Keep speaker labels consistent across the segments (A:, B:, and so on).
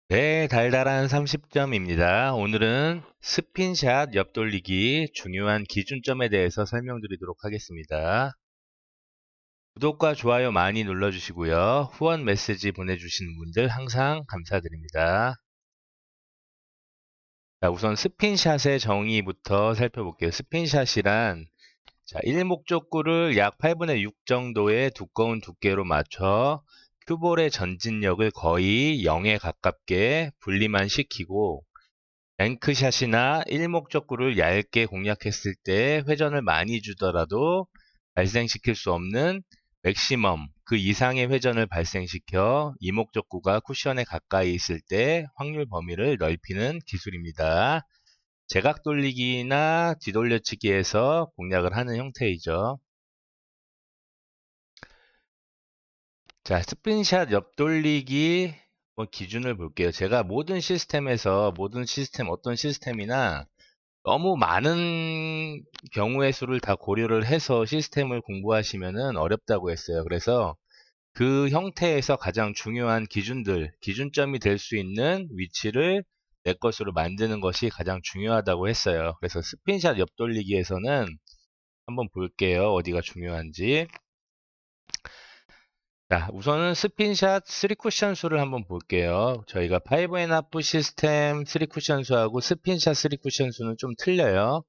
A: 네, 달달한 30점입니다. 오늘은 스핀샷 옆돌리기 중요한 기준점에 대해서 설명드리도록 하겠습니다. 구독과 좋아요 많이 눌러주시고요. 후원 메시지 보내주시는 분들 항상 감사드립니다. 자, 우선 스핀샷의 정의부터 살펴볼게요. 스핀샷이란 일목적구를 약 8분의 6 정도의 두꺼운 두께로 맞춰 큐볼의 전진력을 거의 0에 가깝게 분리만 시키고 뱅크샷이나 일목적구를 얇게 공략했을 때 회전을 많이 주더라도 발생시킬 수 없는 맥시멈 그 이상의 회전을 발생시켜 이목적구가 쿠션에 가까이 있을 때 확률 범위를 넓히는 기술입니다. 제각 돌리기나 뒤돌려치기에서 공략을 하는 형태이죠. 자, 스핀샷 옆돌리기 기준을 볼게요. 제가 모든 시스템에서 어떤 시스템이나 너무 많은 경우의 수를 다 고려를 해서 시스템을 공부하시면은 어렵다고 했어요. 그래서 그 형태에서 가장 중요한 기준점이 될 수 있는 위치를 내 것으로 만드는 것이 가장 중요하다고 했어요. 그래서 스핀샷 옆돌리기에서는 한번 볼게요. 어디가 중요한지. 자, 우선은 스핀샷 3쿠션 수를 한번 볼게요. 저희가 5&1 시스템 3쿠션 수하고 스핀샷 3쿠션 수는 좀 틀려요.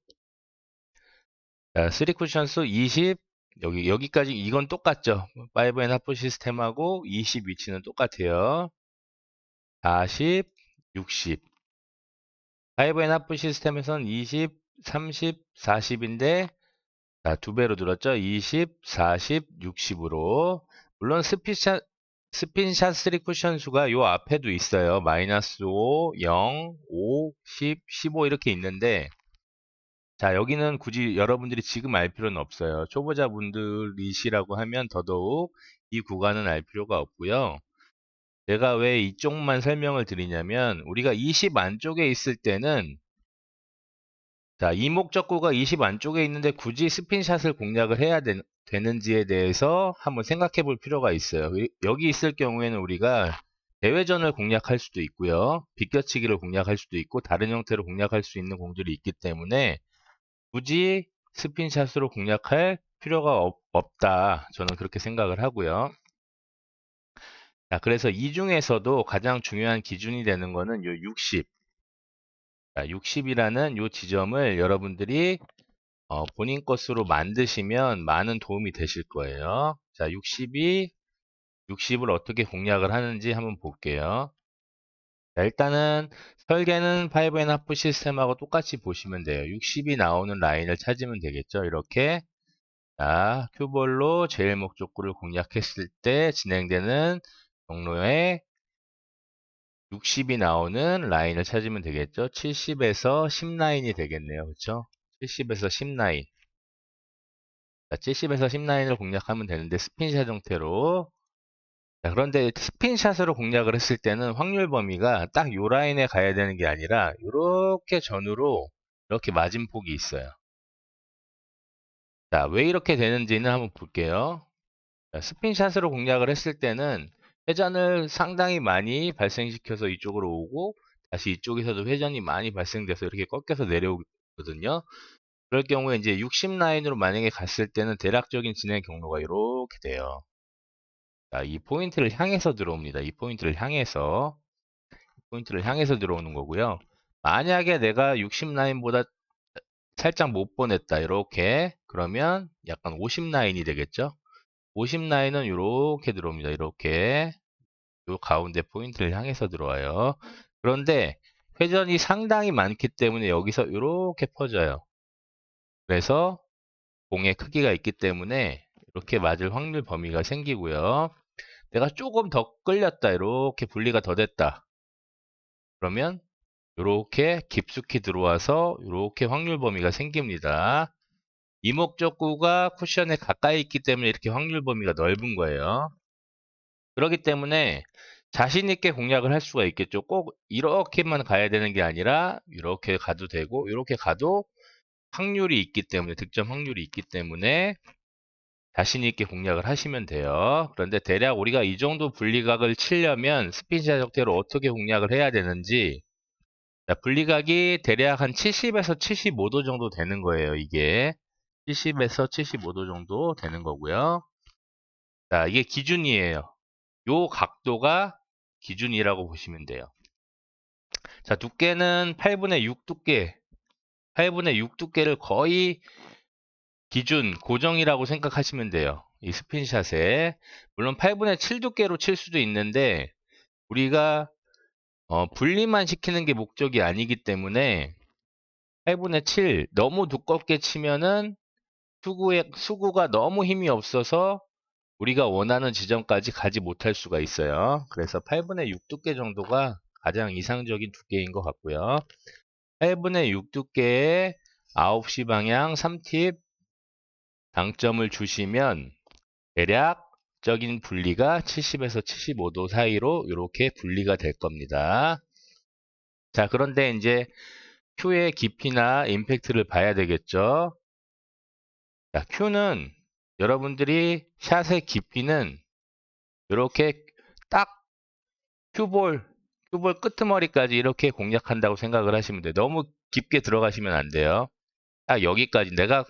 A: 자, 3쿠션 수 20, 여기까지 이건 똑같죠. 5&1 시스템하고 20 위치는 똑같아요. 40, 60. 5&1 시스템에서는 20, 30, 40인데 자, 두 배로 늘었죠. 20, 40, 60으로. 물론 스핀샷 3쿠션 수가 요 앞에도 있어요. 마이너스 5, 0, 5, 10, 15 이렇게 있는데 자, 여기는 굳이 여러분들이 지금 알 필요는 없어요. 초보자분들이시라고 하면 더더욱 이 구간은 알 필요가 없고요. 내가 왜 이쪽만 설명을 드리냐면 우리가 20 안쪽에 있을 때는 자, 이목적구가 20 안쪽에 있는데 굳이 스핀샷을 공략을 해야 되는지에 대해서 한번 생각해 볼 필요가 있어요. 여기 있을 경우에는 우리가 대회전을 공략할 수도 있고요. 비껴치기를 공략할 수도 있고 다른 형태로 공략할 수 있는 공들이 있기 때문에 굳이 스핀샷으로 공략할 필요가 없다. 저는 그렇게 생각을 하고요. 자, 그래서 이 중에서도 가장 중요한 기준이 되는 거는 요 60. 자, 60이라는 요 지점을 여러분들이 본인 것으로 만드시면 많은 도움이 되실 거예요. 자, 60을 어떻게 공략을 하는지 한번 볼게요. 자, 일단은 설계는 5&1 시스템하고 똑같이 보시면 돼요. 60이 나오는 라인을 찾으면 되겠죠. 이렇게 자, 큐볼로 제일 목적구를 공략했을 때 진행되는 경로에 60이 나오는 라인을 찾으면 되겠죠. 70에서 10 라인이 되겠네요. 그렇죠? 70에서 10 라인. 자, 70에서 10 라인을 공략하면 되는데 스핀샷 형태로 자, 그런데 스핀샷으로 공략을 했을 때는 확률 범위가 딱 요 라인에 가야 되는 게 아니라 이렇게 전후로 이렇게 맞은폭이 있어요. 자, 왜 이렇게 되는지는 한번 볼게요. 자, 스핀샷으로 공략을 했을 때는 회전을 상당히 많이 발생시켜서 이쪽으로 오고 다시 이쪽에서도 회전이 많이 발생돼서 이렇게 꺾여서 내려오거든요. 그럴 경우에 이제 60 라인으로 만약에 갔을 때는 대략적인 진행 경로가 이렇게 돼요. 자, 이 포인트를 향해서 들어옵니다. 이 포인트를 향해서 들어오는 거고요. 만약에 내가 60 라인보다 살짝 못 보냈다. 이렇게 그러면 약간 50 라인이 되겠죠. 50 라인은 이렇게 들어옵니다. 이렇게 요 가운데 포인트를 향해서 들어와요. 그런데 회전이 상당히 많기 때문에 여기서 이렇게 퍼져요. 그래서 공의 크기가 있기 때문에 이렇게 맞을 확률 범위가 생기고요. 내가 조금 더 끌렸다. 이렇게 분리가 더 됐다. 그러면 이렇게 깊숙이 들어와서 이렇게 확률 범위가 생깁니다. 이목적구가 쿠션에 가까이 있기 때문에 이렇게 확률 범위가 넓은 거예요. 그렇기 때문에 자신 있게 공략을 할 수가 있겠죠. 꼭 이렇게만 가야 되는 게 아니라 이렇게 가도 되고 이렇게 가도 확률이 있기 때문에 득점 확률이 있기 때문에 자신 있게 공략을 하시면 돼요. 그런데 대략 우리가 이 정도 분리각을 치려면 스핀샷 형태로 어떻게 공략을 해야 되는지, 자, 분리각이 대략 한 70에서 75도 정도 되는 거예요. 이게 70에서 75도 정도 되는 거고요. 자, 이게 기준이에요. 요 각도가 기준이라고 보시면 돼요. 자, 두께는 8분의 6 두께, 8분의 6 두께를 거의 기준, 고정이라고 생각하시면 돼요. 이 스핀샷에. 물론 8분의 7 두께로 칠 수도 있는데, 우리가 분리만 시키는 게 목적이 아니기 때문에 8분의 7, 너무 두껍게 치면은 수구가 너무 힘이 없어서 우리가 원하는 지점까지 가지 못할 수가 있어요. 그래서 8분의 6 두께 정도가 가장 이상적인 두께인 것 같고요. 8분의 6 두께에 9시 방향 3팁 당점을 주시면 대략적인 분리가 70에서 75도 사이로 이렇게 분리가 될 겁니다. 자, 그런데 이제 Q의 깊이나 임팩트를 봐야 되겠죠. 자, Q는 여러분들이 샷의 깊이는 이렇게 딱 큐볼 끄트머리까지 이렇게 공략한다고 생각을 하시면 돼요. 너무 깊게 들어가시면 안 돼요. 딱 여기까지 내가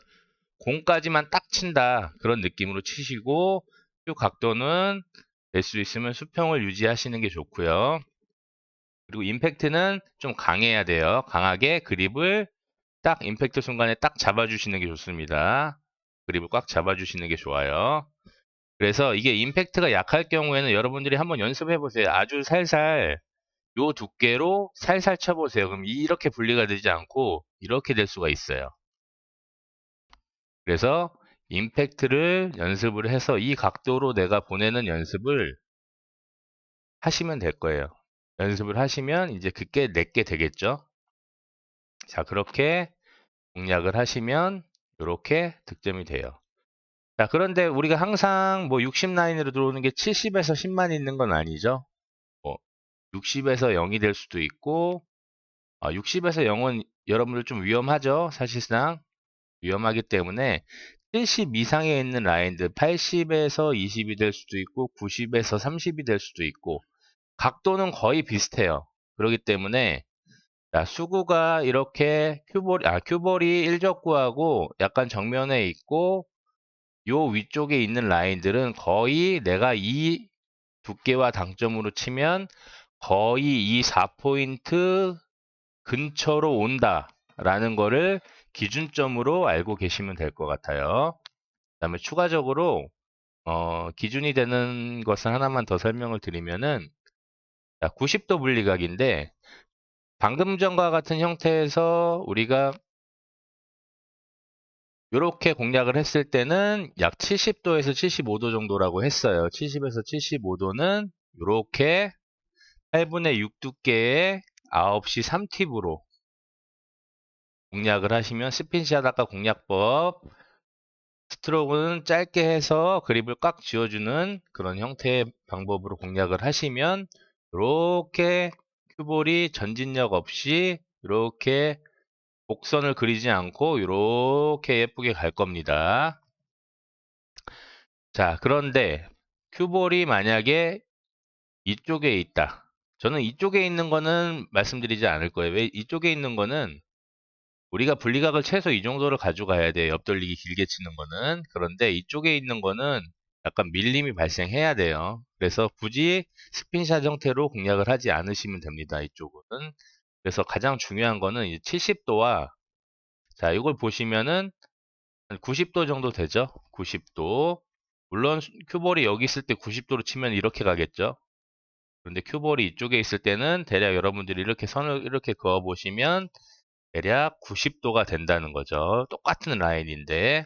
A: 공까지만 딱 친다. 그런 느낌으로 치시고 큐 각도는 될 수 있으면 수평을 유지하시는 게 좋고요. 그리고 임팩트는 좀 강해야 돼요. 강하게 그립을 딱 임팩트 순간에 딱 잡아주시는 게 좋습니다. 그립을 꽉 잡아주시는 게 좋아요. 그래서 이게 임팩트가 약할 경우에는 여러분들이 한번 연습해 보세요. 아주 살살 요 두께로 살살 쳐보세요. 그럼 이렇게 분리가 되지 않고 이렇게 될 수가 있어요. 그래서 임팩트를 연습을 해서 이 각도로 내가 보내는 연습을 하시면 될 거예요. 연습을 하시면 이제 그게 내게 되겠죠. 자, 그렇게 공략을 하시면 이렇게 득점이 돼요. 자, 그런데 우리가 항상 뭐 60 라인으로 들어오는 게 70에서 10만 있는 건 아니죠. 뭐 60에서 0이 될 수도 있고 60에서 0은 여러분들 좀 위험하죠. 사실상 위험하기 때문에 70 이상에 있는 라인들 80에서 20이 될 수도 있고 90에서 30이 될 수도 있고 각도는 거의 비슷해요. 그렇기 때문에 자, 수구가 이렇게 큐볼이 일적구하고 약간 정면에 있고 요 위쪽에 있는 라인들은 거의 내가 이 두께와 당점으로 치면 거의 이 4포인트 근처로 온다라는 거를 기준점으로 알고 계시면 될 것 같아요. 그다음에 추가적으로 기준이 되는 것을 하나만 더 설명을 드리면은 90도 분리각인데 방금 전과 같은 형태에서 우리가 이렇게 공략을 했을 때는 약 70도에서 75도 정도라고 했어요. 70에서 75도는 이렇게 8분의 6 두께의 9시 3팁으로 공략을 하시면 스핀샷 아까 공략법 스트로크는 짧게 해서 그립을 꽉 쥐어주는 그런 형태의 방법으로 공략을 하시면 이렇게 큐볼이 전진력 없이 이렇게 곡선을 그리지 않고 이렇게 예쁘게 갈 겁니다. 자, 그런데 큐볼이 만약에 이쪽에 있다. 저는 이쪽에 있는 거는 말씀드리지 않을 거예요. 왜 이쪽에 있는 거는 우리가 분리각을 최소 이 정도를 가져가야 돼요. 옆돌리기 길게 치는 거는. 그런데 이쪽에 있는 거는 약간 밀림이 발생해야 돼요. 그래서 굳이 스핀샷 형태로 공략을 하지 않으시면 됩니다. 이쪽은. 그래서 가장 중요한 거는 70도와 자, 이걸 보시면은 한 90도 정도 되죠? 90도. 물론 큐볼이 여기 있을 때 90도로 치면 이렇게 가겠죠? 그런데 큐볼이 이쪽에 있을 때는 대략 여러분들이 이렇게 선을 이렇게 그어 보시면 대략 90도가 된다는 거죠. 똑같은 라인인데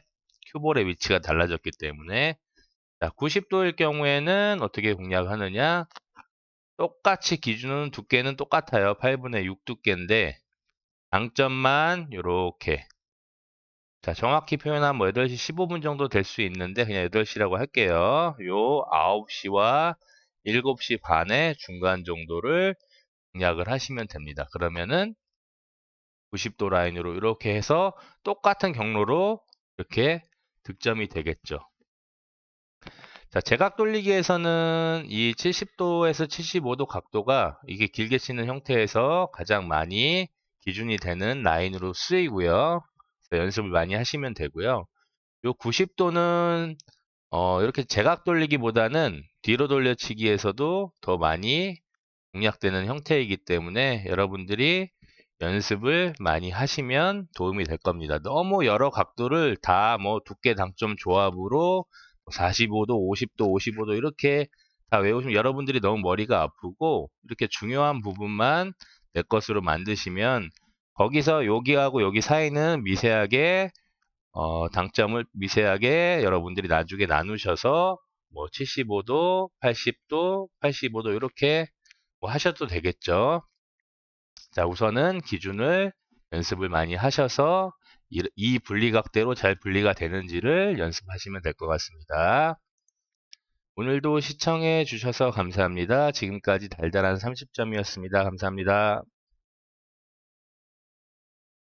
A: 큐볼의 위치가 달라졌기 때문에 자, 90도일 경우에는 어떻게 공략하느냐? 똑같이 기준은 두께는 똑같아요. 8분의 6 두께인데 장점만 이렇게 자, 정확히 표현하면 뭐 8시 15분 정도 될 수 있는데 그냥 8시라고 할게요. 요 9시와 7시 반의 중간 정도를 공략을 하시면 됩니다. 그러면은 90도 라인으로 이렇게 해서 똑같은 경로로 이렇게 득점이 되겠죠. 자, 제각 돌리기에서는 이 70도에서 75도 각도가 이게 길게 치는 형태에서 가장 많이 기준이 되는 라인으로 쓰이고요. 연습을 많이 하시면 되고요. 요 90도는 이렇게 제각 돌리기보다는 뒤로 돌려치기에서도 더 많이 공략되는 형태이기 때문에 여러분들이 연습을 많이 하시면 도움이 될 겁니다. 너무 여러 각도를 다 뭐 두께 당점 조합으로 45도, 50도, 55도 이렇게 다 외우시면 여러분들이 너무 머리가 아프고 이렇게 중요한 부분만 내 것으로 만드시면 거기서 여기하고 여기 사이는 미세하게 당점을 미세하게 여러분들이 나중에 나누셔서 뭐 75도, 80도, 85도 이렇게 뭐 하셔도 되겠죠. 자, 우선은 기준을 연습을 많이 하셔서 이 분리각대로 잘 분리가 되는지를 연습하시면 될 것 같습니다. 오늘도 시청해 주셔서 감사합니다. 지금까지 달달한 30점이었습니다. 감사합니다.